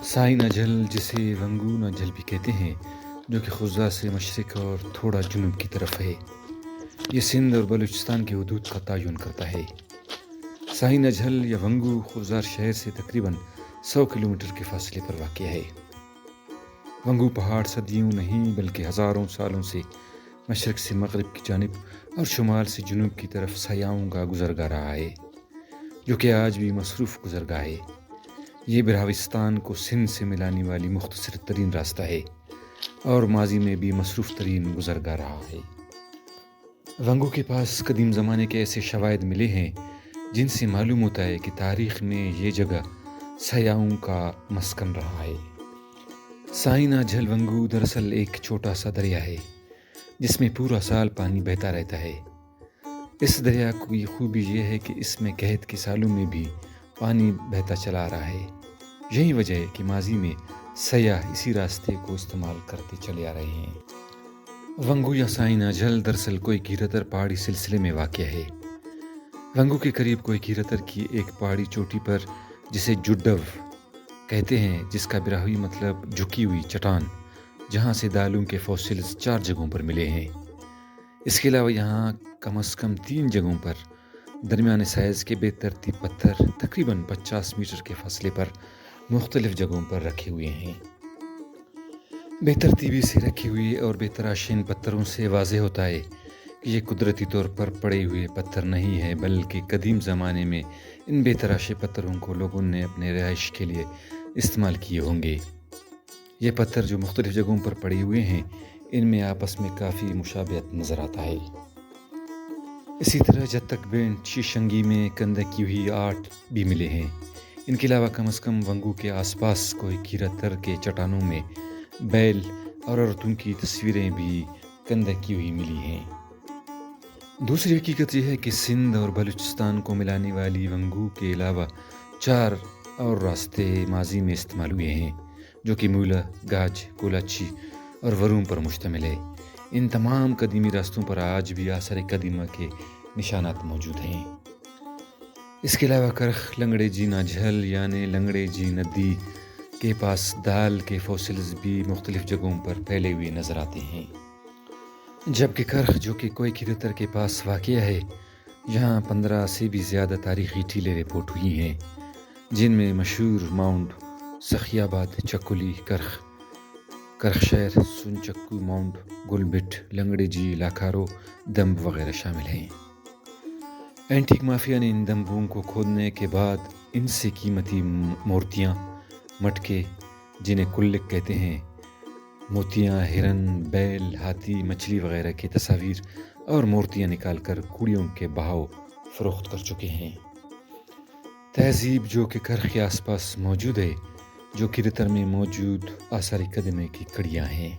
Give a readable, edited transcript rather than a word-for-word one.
سائی نہ جھل جسے ونگو نہ جھل بھی کہتے ہیں، جو کہ خزہ سے مشرق اور تھوڑا جنوب کی طرف ہے۔ یہ سندھ اور بلوچستان کی حدود کا تعین کرتا ہے۔ سائی نہ جھل یا ونگو خزار شہر سے تقریباً 100 کلومیٹر کے فاصلے پر واقع ہے۔ ونگو پہاڑ صدیوں نہیں بلکہ ہزاروں سالوں سے مشرق سے مغرب کی جانب اور شمال سے جنوب کی طرف سیاحوں کا گزرگاہ رہا ہے، جو کہ آج بھی مصروف گزرگاہ ہے۔ یہ براوستان کو سندھ سے ملانے والی مختصر ترین راستہ ہے اور ماضی میں بھی مصروف ترین گزرگاہ رہا ہے۔ ونگو کے پاس قدیم زمانے کے ایسے شواہد ملے ہیں جن سے معلوم ہوتا ہے کہ تاریخ میں یہ جگہ سیاحوں کا مسکن رہا ہے۔ سائی نہ جھل ونگو دراصل ایک چھوٹا سا دریا ہے جس میں پورا سال پانی بہتا رہتا ہے۔ اس دریا کی خوبی یہ ہے کہ اس میں قحط کے سالوں میں بھی پانی بہتا چلا رہا ہے۔ یہی وجہ ہے کہ ماضی میں سیاح اسی راستے کو استعمال کرتے چلے آ رہے ہیں۔ ونگو یا سائی نہ جھل دراصل کوئی گیرتر پہاڑی سلسلے میں واقع ہے۔ ونگو کے قریب کوئی گیرتر کی ایک پہاڑی چوٹی پر جسے جڈو کہتے ہیں، جس کا براہوی مطلب جھکی ہوئی چٹان، جہاں سے دالوں کے فوسلز 4 جگہوں پر ملے ہیں۔ اس کے علاوہ یہاں کم از کم 3 جگہوں پر درمیانے سائز کے بے ترتیب پتھر تقریباً 50 میٹر کے فاصلے پر مختلف جگہوں پر رکھے ہوئے ہیں۔ بے ترتیبی سے رکھے ہوئے اور بے تراشے ان پتھروں سے واضح ہوتا ہے کہ یہ قدرتی طور پر پڑے ہوئے پتھر نہیں ہیں، بلکہ قدیم زمانے میں ان بے تراشے پتھروں کو لوگوں نے اپنے رہائش کے لیے استعمال کیے ہوں گے۔ یہ پتھر جو مختلف جگہوں پر پڑے ہوئے ہیں، ان میں آپس میں کافی مشابہت نظر آتا ہے۔ اسی طرح جتک بینٹ شیشنگی میں کندہ کی ہوئی آرٹ بھی ملے ہیں۔ ان کے علاوہ کم از کم ونگو کے آس پاس کوئی گیرتر کے چٹانوں میں بیل اور عورتوں کی تصویریں بھی کندہ کی ہوئی ملی ہیں۔ دوسری حقیقت یہ ہے کہ سندھ اور بلوچستان کو ملانے والی ونگو کے علاوہ 4 اور راستے ماضی میں استعمال ہوئے ہیں، جو کہ مولا، گاج، کولاچی اور وروم پر مشتمل ہے۔ ان تمام قدیمی راستوں پر آج بھی آثار قدیمہ کے نشانات موجود ہیں۔ اس کے علاوہ کرخ لنگڑے جی نہ جھل یعنی لنگڑے جی ندی کے پاس دال کے فوسلز بھی مختلف جگہوں پر پھیلے ہوئے نظر آتے ہیں، جبکہ کرخ جو کہ کوئی گیرتر کے پاس واقع ہے، یہاں 15 سے بھی زیادہ تاریخی ٹیلیں رپورٹ ہوئی ہیں، جن میں مشہور ماؤنٹ سخی آباد، چکولی، کرخ شہر، سن چکو ماؤنٹ، گلبٹ، لنگڑے جی، لاکھارو، دمب وغیرہ شامل ہیں۔ اینٹیک مافیا نے ان دمبوں کو کھودنے کے بعد ان سے قیمتی مورتیاں، مٹکے جنہیں کلک کہتے ہیں، موتیاں، ہرن، بیل، ہاتھی، مچھلی وغیرہ کی تصاویر اور مورتیاں نکال کر کوڑیوں کے بہاؤ فروخت کر چکے ہیں۔ تہذیب جو کہ کرخ کے آس پاس موجود ہے، جو گیرتر میں موجود آثار قدیمہ کی کڑیاں ہیں۔